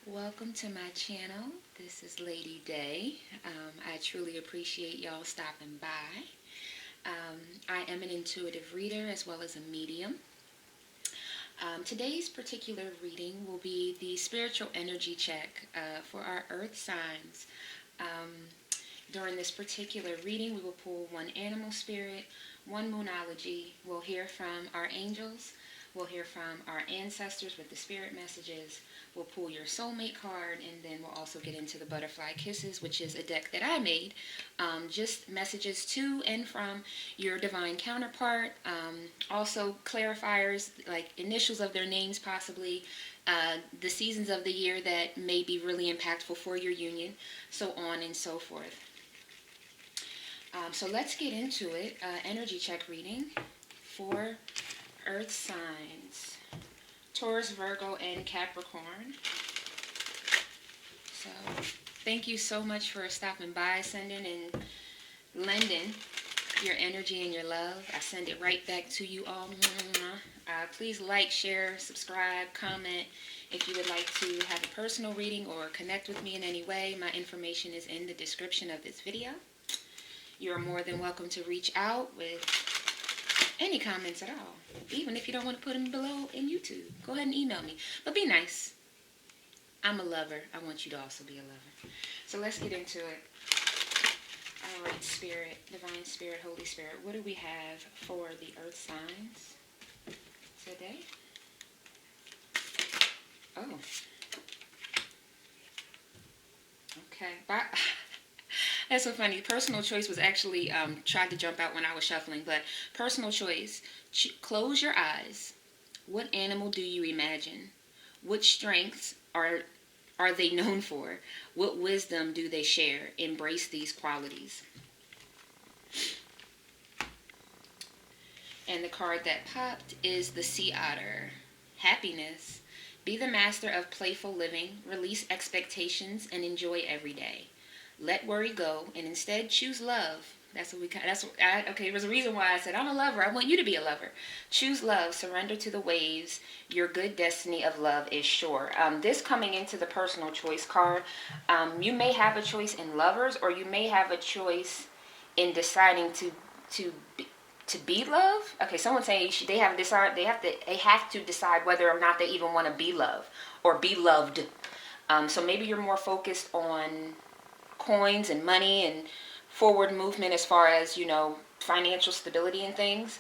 Welcome to my channel. This is Lady Day. I truly appreciate y'all stopping by. I am an intuitive reader as well as a medium. Today's particular reading will be the spiritual energy check for our earth signs. During this particular reading, we will pull one animal spirit, one moonology. We'll hear from our angels. We'll hear from our ancestors with the spirit messages. We'll pull your soulmate card, and then we'll also get into the butterfly kisses, which is a deck that I made. Just messages to and from your divine counterpart. Also clarifiers, like initials of their names possibly. The seasons of the year that may be really impactful for your union, so on and so forth. So let's get into it. Energy check reading for earth signs. Taurus, Virgo, and Capricorn. So thank you so much for stopping by, sending and lending your energy and your love. I send it right back to you all. Please like, share, subscribe, comment. If you would like to have a personal reading or connect with me in any way, my information is in the description of this video. You're more than welcome to reach out with any comments at all. Even if you don't want to put them below in YouTube, go ahead and email me. But be nice. I'm a lover. I want you to also be a lover. So let's get into it. All right, Spirit, Divine Spirit, Holy Spirit, what do we have for the earth signs today? Oh. Okay. Bye. That's so funny. Personal choice was actually tried to jump out when I was shuffling, but personal choice. Close your eyes. What animal do you imagine? Which strengths are they known for? What wisdom do they share? Embrace these qualities. And the card that popped is the Sea Otter. Happiness. Be the master of playful living. Release expectations and enjoy every day. Let worry go and instead choose love. Okay, there's a reason why I said I'm a lover. I want you to be a lover. Choose love. Surrender to the waves. Your good destiny of love is sure. This coming into the personal choice card, you may have a choice in lovers, or you may have a choice in deciding to be love. Okay, someone's saying they have to decide whether or not they even want to be love or be loved. So maybe you're more focused on coins and money and forward movement as far as, financial stability and things.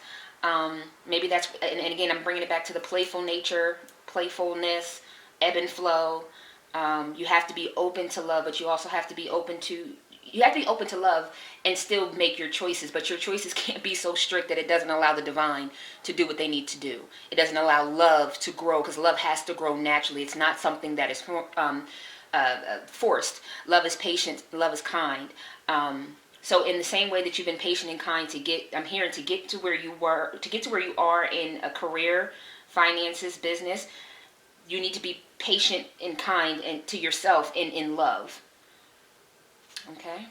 Maybe that's, and again, I'm bringing it back to the playful nature, playfulness, ebb and flow. You have to be open to love, but you also have to be open to love and still make your choices, but your choices can't be so strict that it doesn't allow the divine to do what they need to do. It doesn't allow love to grow, because love has to grow naturally. It's not something that is forced. Love is patient. Love is kind. So in the same way that you've been patient and kind to get to where you are in a career, finances, business, you need to be patient and kind and to yourself in love. Okay.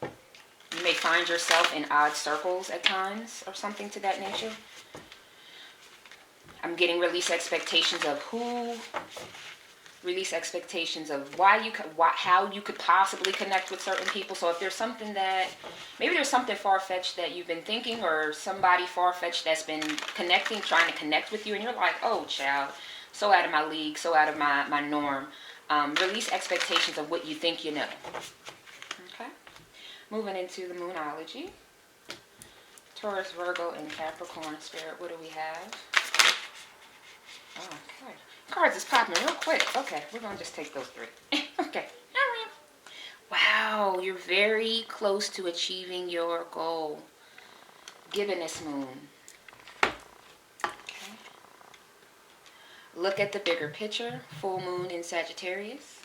You may find yourself in odd circles at times or something to that nature. I'm getting release expectations of who, release expectations of how you could possibly connect with certain people. So if there's something maybe there's something far-fetched that you've been thinking, or somebody far-fetched that's been trying to connect with you, and you're like, oh, child, so out of my league, so out of my norm. Release expectations of what you think you know. Okay. Moving into the Moonology. Taurus, Virgo, and Capricorn Spirit, what do we have? Oh, okay. Cards is popping real quick. Okay, we're going to just take those three. Okay. Wow, you're very close to achieving your goal. Given this moon. Okay. Look at the bigger picture. Full moon in Sagittarius.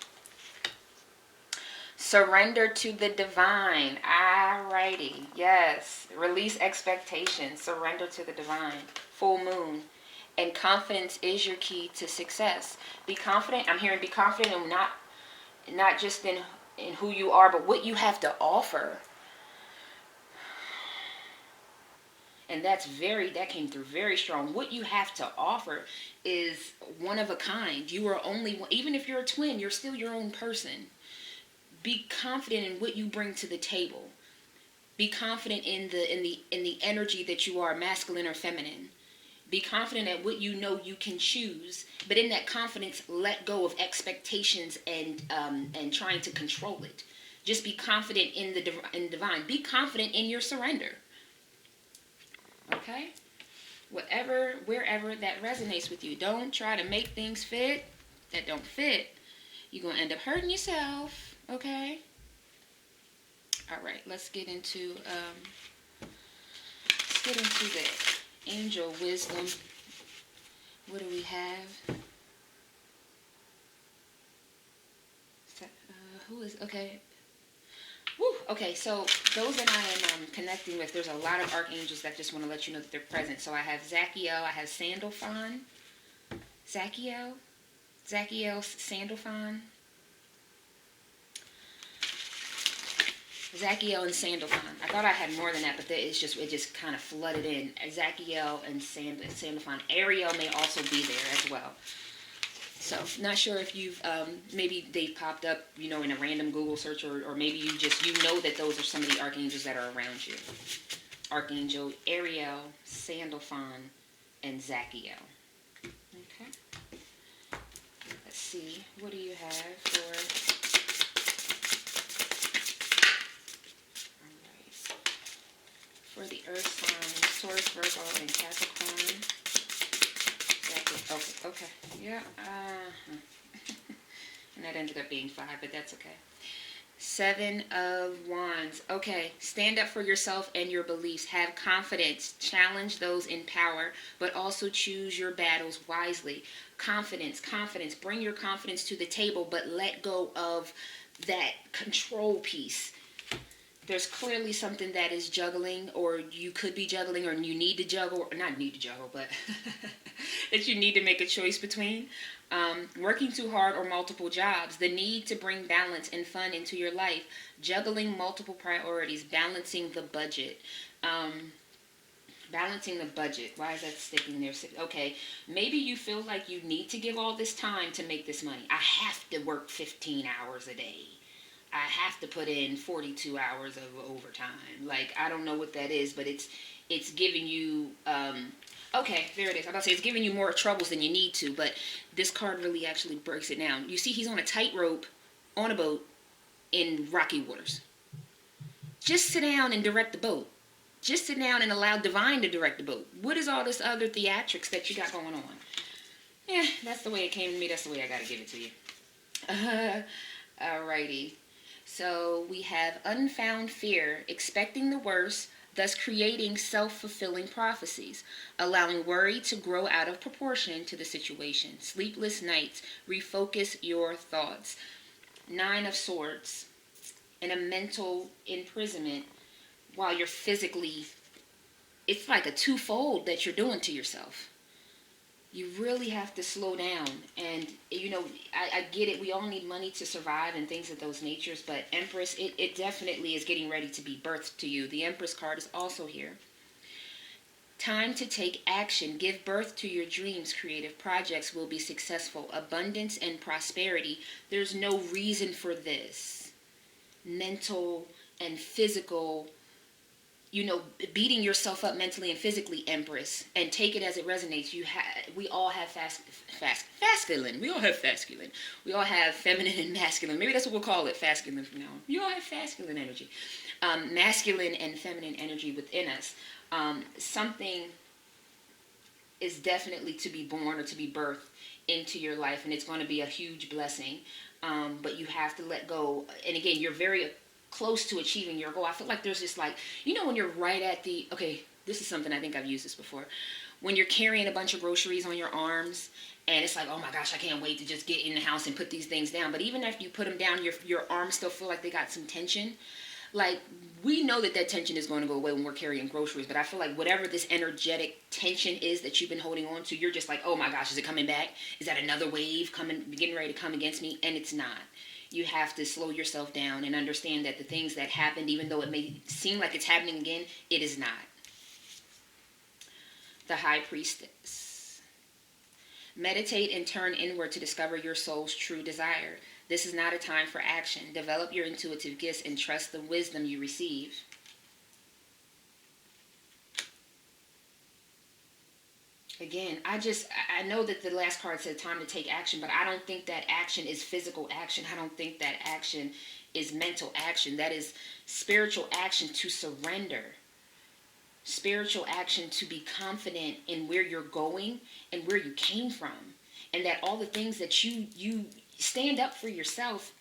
Surrender to the divine. Alrighty. Yes. Release expectations. Surrender to the divine. Full moon. And confidence is your key to success. Be confident. I'm hearing be confident and not just in who you are, but what you have to offer. And that came through very strong. What you have to offer is one of a kind. You are only one, even if you're a twin, you're still your own person. Be confident in what you bring to the table. Be confident in the energy that you are, masculine or feminine. Be confident at what you know you can choose, but in that confidence, let go of expectations and trying to control it. Just be confident in the divine. Be confident in your surrender. Okay? Wherever that resonates with you. Don't try to make things fit that don't fit. You're going to end up hurting yourself. Okay? All right, let's get into the angel wisdom. What do we have? Who is, okay. Woo, okay, so those that I am connecting with, there's a lot of archangels that just want to let you know that they're present. So I have Zachiel, I have Sandalphon. Zachiel, Sandalphon. Zachiel and Sandalphon. I thought I had more than that, but it just kind of flooded in. Zachiel and Sandalphon. Ariel may also be there as well. So, not sure if you've, maybe they've popped up, in a random Google search, or maybe you know that those are some of the archangels that are around you. Archangel Ariel, Sandalphon, and Zachiel. Okay. Let's see. What do you have for... For the earth signs, Taurus, Virgo, and Capricorn. Okay. Yeah. And that ended up being 5, but that's okay. 7 of Wands. Okay. Stand up for yourself and your beliefs. Have confidence. Challenge those in power, but also choose your battles wisely. Confidence. Bring your confidence to the table, but let go of that control piece. There's clearly something that is juggling, or you could be juggling, or you need to juggle, or not need to juggle, but that you need to make a choice between. Working too hard or multiple jobs. The need to bring balance and fun into your life. Juggling multiple priorities. Balancing the budget. Balancing the budget. Why is that sticking there? Okay, maybe you feel like you need to give all this time to make this money. I have to work 15 hours a day. I have to put in 42 hours of overtime. Like, I don't know what that is, but it's giving you, okay, there it is. I'm about to say it's giving you more troubles than you need to, but this card really actually breaks it down. You see, he's on a tightrope on a boat in rocky waters. Just sit down and direct the boat. Just sit down and allow divine to direct the boat. What is all this other theatrics that you got going on? Yeah, that's the way it came to me. That's the way I got to give it to you. Alrighty. So we have unfound fear, expecting the worst, thus creating self-fulfilling prophecies, allowing worry to grow out of proportion to the situation. Sleepless nights, refocus your thoughts. 9 of Swords, in a mental imprisonment while you're physically, it's like a twofold that you're doing to yourself. You really have to slow down. And, I get it. We all need money to survive and things of those natures. But Empress, it definitely is getting ready to be birthed to you. The Empress card is also here. Time to take action. Give birth to your dreams. Creative projects will be successful. Abundance and prosperity. There's no reason for this. Mental and physical, beating yourself up mentally and physically, Empress, and take it as it resonates. We all have masculine. We all have masculine. We all have feminine and masculine. Maybe that's what we'll call it, masculine from now on. You all have masculine energy, masculine and feminine energy within us. Something is definitely to be born or to be birthed into your life, and it's going to be a huge blessing. But you have to let go. And again, you're very close to achieving your goal. I feel like there's this, like, when you're right at the, okay, this is something, I think I've used this before. When you're carrying a bunch of groceries on your arms, and it's like, oh my gosh, I can't wait to just get in the house and put these things down. But even after you put them down, your arms still feel like they got some tension. Like, we know that tension is going to go away when we're carrying groceries, but I feel like whatever this energetic tension is that you've been holding on to, you're just like, oh my gosh, is it coming back? Is that another wave getting ready to come against me? And it's not. You have to slow yourself down and understand that the things that happened, even though it may seem like it's happening again, it is not. The High Priestess. Meditate and turn inward to discover your soul's true desire. This is not a time for action. Develop your intuitive gifts and trust the wisdom you receive. Again, I know that the last card said time to take action, but I don't think that action is physical action. I don't think that action is mental action. That is spiritual action to surrender. Spiritual action to be confident in where you're going and where you came from. And that all the things that you stand up for yourself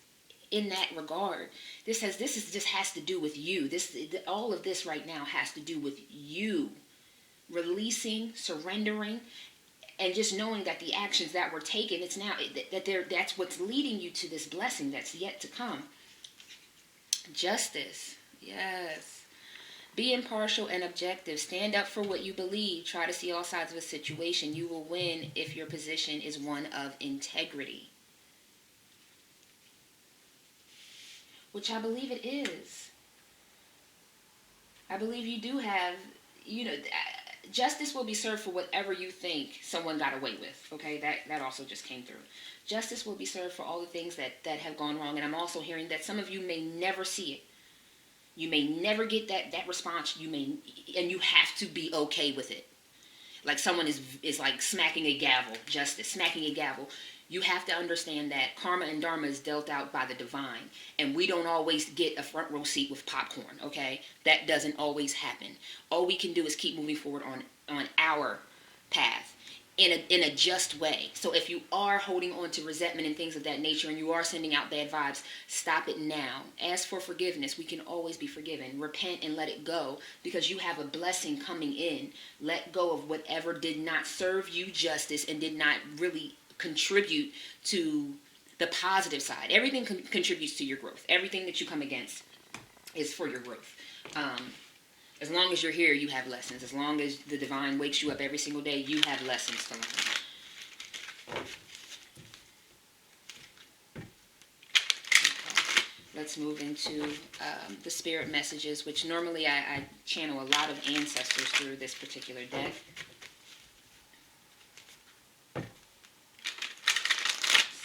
in that regard. This just has to do with you. All of this right now has to do with you. Releasing, surrendering, and just knowing that the actions that were taken, that's what's leading you to this blessing that's yet to come. Justice. Yes. Be impartial and objective. Stand up for what you believe. Try to see all sides of a situation. You will win if your position is one of integrity. Which I believe it is. I believe you do have, justice will be served for whatever you think someone got away with. Okay, that also just came through. Justice will be served for all the things that have gone wrong. And I'm also hearing that some of you may never see it. You may never get that response. And you have to be okay with it. Like someone is like smacking a gavel, justice, smacking a gavel. You have to understand that karma and dharma is dealt out by the divine. And we don't always get a front row seat with popcorn, okay? That doesn't always happen. All we can do is keep moving forward on our path in a just way. So if you are holding on to resentment and things of that nature and you are sending out bad vibes, stop it now. Ask for forgiveness. We can always be forgiven. Repent and let it go because you have a blessing coming in. Let go of whatever did not serve you justice and did not really contribute to the positive side. Everything contributes to your growth. Everything that you come against is for your growth. As long as you're here, you have lessons. As long as the divine wakes you up every single day, you have lessons to learn. Okay. Let's move into the spirit messages, which normally I channel a lot of ancestors through this particular deck.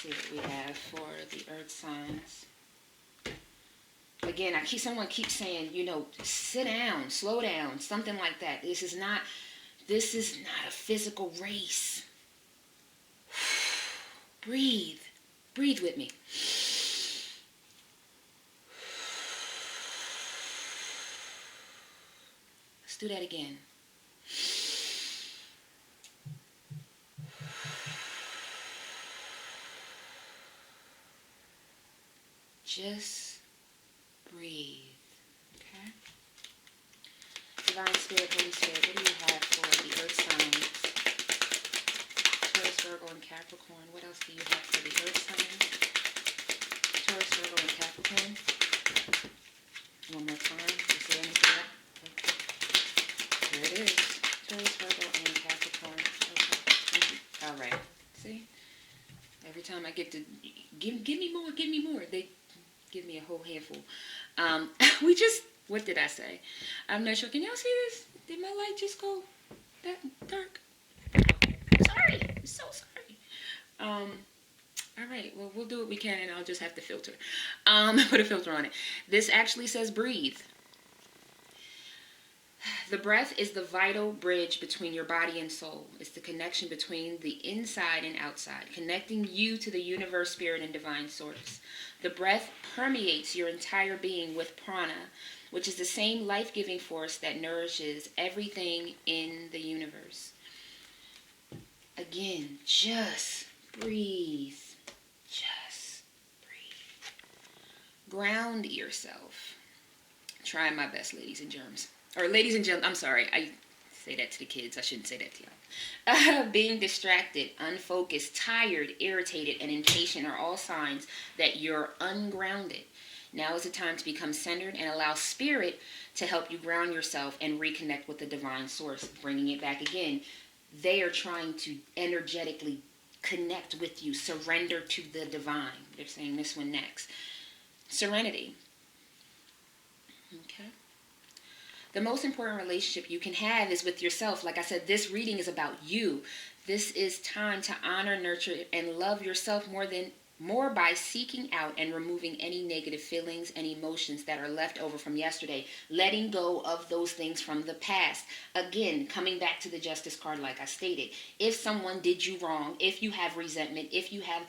See what we have for the earth signs. Again, someone keeps saying, sit down, slow down, something like that. This is not a physical race. Breathe with me. Let's do that again. Just breathe. Okay? Divine Spirit, Holy Spirit, what do you have for the earth signs? Taurus, Virgo, and Capricorn. What else do you have for the earth signs? Taurus, Virgo, and Capricorn. One more time. Is there anything else? Okay. There it is. Taurus, Virgo, and Capricorn. Okay. All right. See? Every time I get to give me more. They give me a whole handful. What did I say? I'm not sure. Can y'all see this? Did my light just go that dark? Okay. Sorry. I'm so sorry. All right. Well, we'll do what we can, and I'll just have to filter. Put a filter on it. This actually says breathe. The breath is the vital bridge between your body and soul. It's the connection between the inside and outside, connecting you to the universe, spirit, and divine source. The breath permeates your entire being with prana, which is the same life-giving force that nourishes everything in the universe. Again, just breathe. Just breathe. Ground yourself. Trying my best, ladies and germs. Or ladies and gentlemen, I'm sorry. I say that to the kids. I shouldn't say that to y'all. Being distracted, unfocused, tired, irritated, and impatient are all signs that you're ungrounded. Now is the time to become centered and allow spirit to help you ground yourself and reconnect with the divine source. Bringing it back again. They are trying to energetically connect with you. Surrender to the divine. They're saying this one next. Serenity. Okay. The most important relationship you can have is with yourself. Like I said, this reading is about you. This is time to honor, nurture, and love yourself more by seeking out and removing any negative feelings and emotions that are left over from yesterday, letting go of those things from the past. Again, coming back to the Justice card, like I stated, if someone did you wrong, if you have resentment, if you have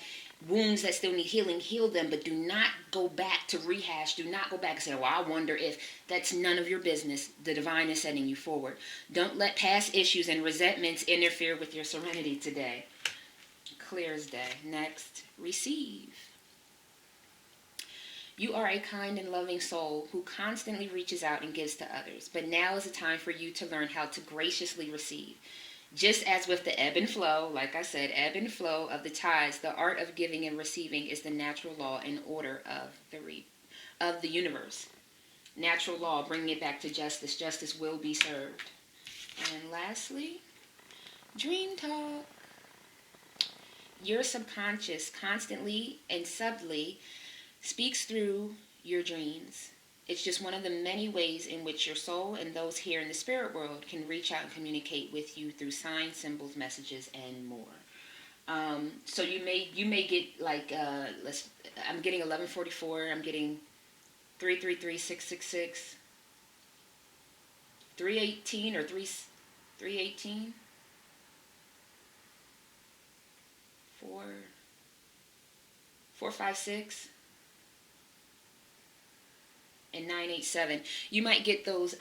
wounds that still need healing, heal them, but do not go back to rehash. Do not go back and say, well, I wonder if. That's none of your business. The divine is sending you forward. Don't let past issues and resentments interfere with your serenity today. Clear as day. Next, receive. You are a kind and loving soul who constantly reaches out and gives to others, but now is the time for you to learn how to graciously receive. Just as with the ebb and flow, like I said, ebb and flow of the tides, the art of giving and receiving is the natural law and order of the universe. Natural law, bringing it back to justice. Justice will be served. And lastly, dream talk. Your subconscious constantly and subtly speaks through your dreams. It's just one of the many ways in which your soul and those here in the spirit world can reach out and communicate with you through signs, symbols, messages, and more. So you may get like I'm getting 1144. I'm getting 333666, 318 or 318, 456. And 987. You might get those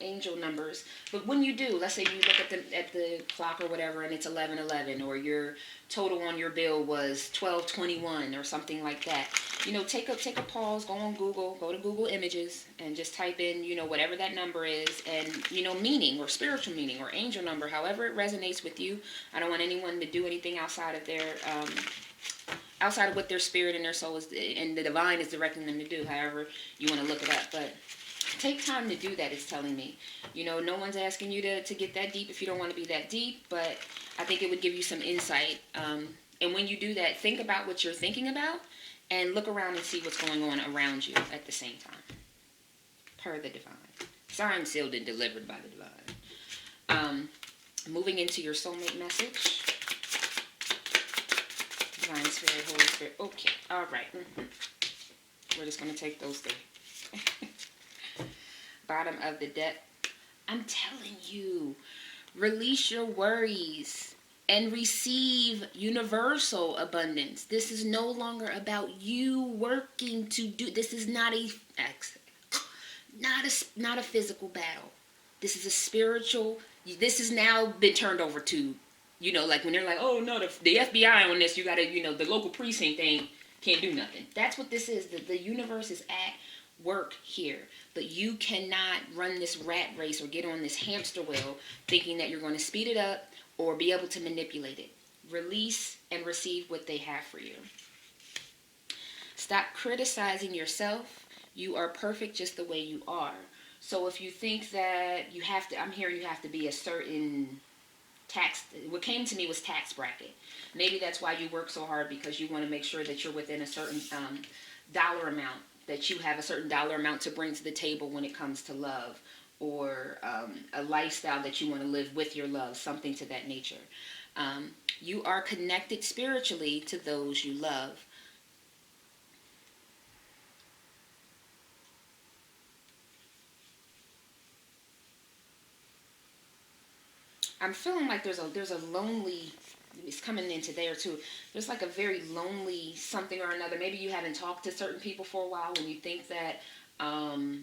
angel numbers, but when you do, let's say you look at the clock or whatever, and it's 1111, or your total on your bill was 1221 or something like that. Take a pause, go on Google, go to Google Images, and just type in whatever that number is, and meaning or spiritual meaning or angel number, however it resonates with you. I don't want anyone to do anything outside of what their spirit and their soul is, and the divine is directing them to do, however you want to look it up. But take time to do that, it's telling me. No one's asking you to get that deep if you don't want to be that deep, but I think it would give you some insight. And when you do that, think about what you're thinking about, and look around and see what's going on around you at the same time. Per the divine. Signed, sealed, and delivered by the divine. Moving into your soulmate message. Divine Spirit, Holy Spirit. Okay, all right. We're just going to take those three. Bottom of the deck. I'm telling you, release your worries and receive universal abundance. This is no longer about you working to do. This is not a physical battle. This is a spiritual. This has now been turned over to. Like when they're like, oh no, the FBI on this, you gotta, the local precinct can't do nothing. That's what this is. The universe is at work here. But you cannot run this rat race or get on this hamster wheel thinking that you're going to speed it up or be able to manipulate it. Release and receive what they have for you. Stop criticizing yourself. You are perfect just the way you are. So if you think that I'm hearing you have to be a certain tax, what came to me was tax bracket. Maybe that's why you work so hard, because you want to make sure that you're within a certain dollar amount, that you have a certain dollar amount to bring to the table when it comes to love, or a lifestyle that you want to live with your love, something to that nature. You are connected spiritually to those you love. I'm feeling like there's a lonely, it's coming into there too. There's like a very lonely something or another. Maybe you haven't talked to certain people for a while, and you think that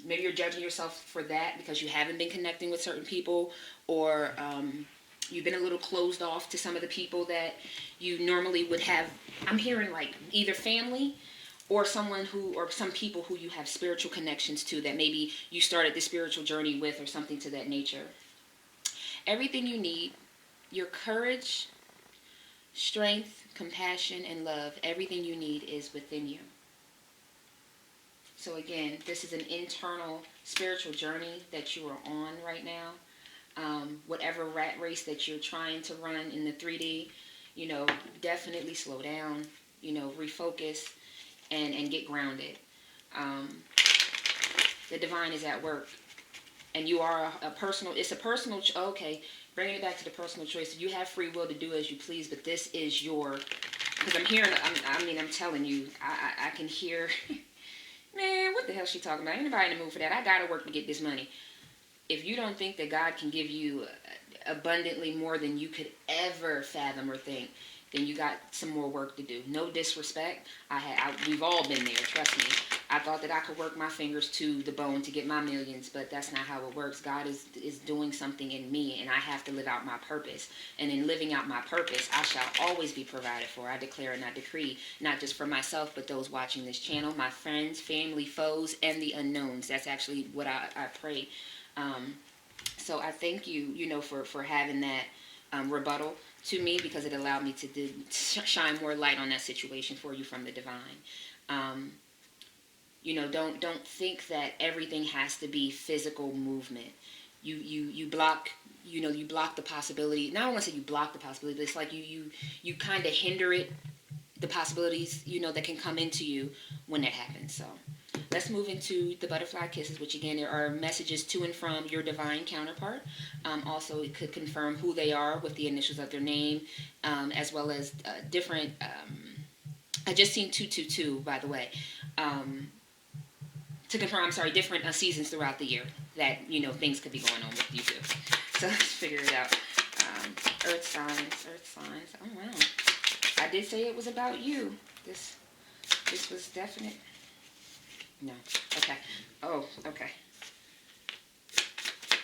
maybe you're judging yourself for that because you haven't been connecting with certain people, or you've been a little closed off to some of the people that you normally would have. I'm hearing like either family or some people who you have spiritual connections to, that maybe you started the spiritual journey with, or something to that nature. Everything you need, your courage, strength, compassion, and love, everything you need is within you. So again, this is an internal spiritual journey that you are on right now. Whatever rat race that you're trying to run in the 3D, definitely slow down, refocus and get grounded. The divine is at work. and you are a personal, it's a personal, okay, bringing it back to the personal choice. You have free will to do as you please, but this is your, because I'm hearing, I'm telling you, I can hear, man, what the hell is she talking about? Ain't nobody in the mood for that. I gotta work to get this money. If you don't think that God can give you abundantly more than you could ever fathom or think, then you got some more work to do. No disrespect. We've all been there, trust me. I thought that I could work my fingers to the bone to get my millions, but that's not how it works. God is doing something in me, and I have to live out my purpose. And in living out my purpose, I shall always be provided for. I declare and I decree, not just for myself, but those watching this channel, my friends, family, foes, and the unknowns. That's actually what I pray. So I thank you, for having that rebuttal to me, because it allowed me to shine more light on that situation for you from the divine. Don't think that everything has to be physical movement. You block the possibility. Not, I don't want to say you block the possibility, but it's like you kind of hinder it, the possibilities that can come into you when that happens. So let's move into the butterfly kisses, which again, there are messages to and from your divine counterpart. Also, it could confirm who they are with the initials of their name, as well as different. I just seen 222, by the way. To confirm, different seasons throughout the year that things could be going on with you too. So let's figure it out. Earth signs. Oh wow! I did say it was about you. This was definite. No. Okay. Oh, okay.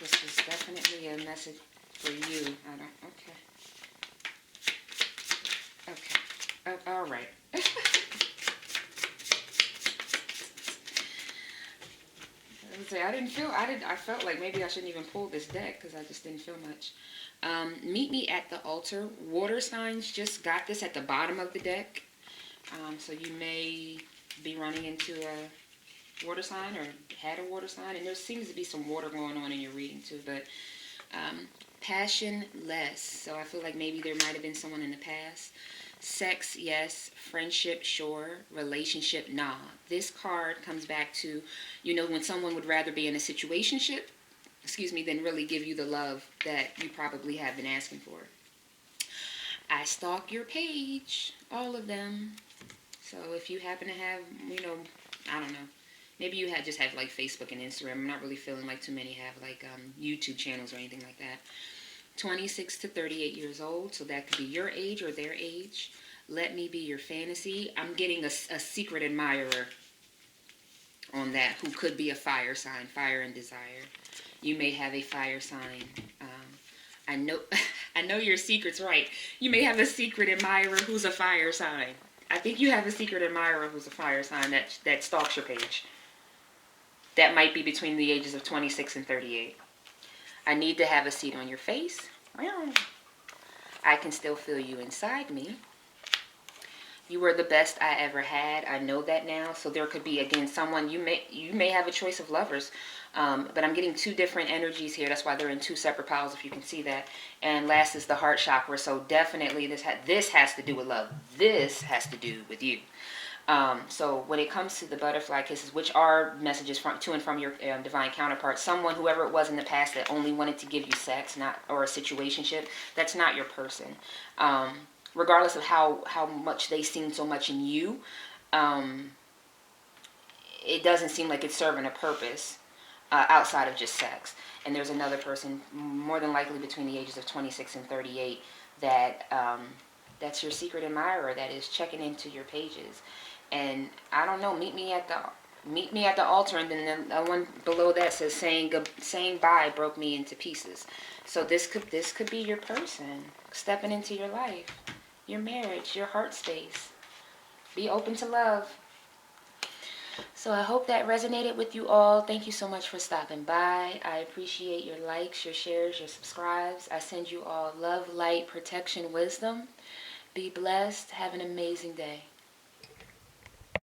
This was definitely a message for you. Okay. Okay. Oh, all right. I felt like maybe I shouldn't even pull this deck because I just didn't feel much. Meet me at the altar. Water signs just got this at the bottom of the deck. So you may be running into a water sign or had a water sign, and there seems to be some water going on in your reading too, but passionless. So I feel like maybe there might have been someone in the past. Sex, yes. Friendship, sure. Relationship, nah. This card comes back to, when someone would rather be in a situationship, than really give you the love that you probably have been asking for. I stalk your page, all of them. So if you happen to have, I don't know, maybe you just have like Facebook and Instagram. I'm not really feeling like too many have like YouTube channels or anything like that. 26 to 38 years old, so that could be your age or their age. Let me be your fantasy. I'm getting a secret admirer on that who could be a fire sign, fire and desire. You may have a fire sign. I know your secret's right. You may have a secret admirer who's a fire sign. I think you have a secret admirer who's a fire sign that stalks your page. That might be between the ages of 26 and 38. I need to have a seat on your face. I can still feel you inside me. You were the best I ever had. I know that now. So there could be, again, someone, you may have a choice of lovers. But I'm getting two different energies here. That's why they're in two separate piles, if you can see that. And last is the heart chakra. So definitely this has to do with love. This has to do with you. So when it comes to the butterfly kisses, which are messages to and from your divine counterpart, whoever it was in the past that only wanted to give you sex, or a situationship, that's not your person. Regardless of how much they seen so much in you, it doesn't seem like it's serving a purpose outside of just sex. And there's another person, more than likely between the ages of 26 and 38, that's your secret admirer that is checking into your pages. And I don't know, meet me at the altar, and then the one below that says saying bye broke me into pieces. So this could be your person stepping into your life, your marriage, your heart space. Be open to love. So I hope that resonated with you all. Thank you so much for stopping by. I appreciate your likes, your shares, your subscribes. I send you all love, light, protection, wisdom. Be blessed. Have an amazing day.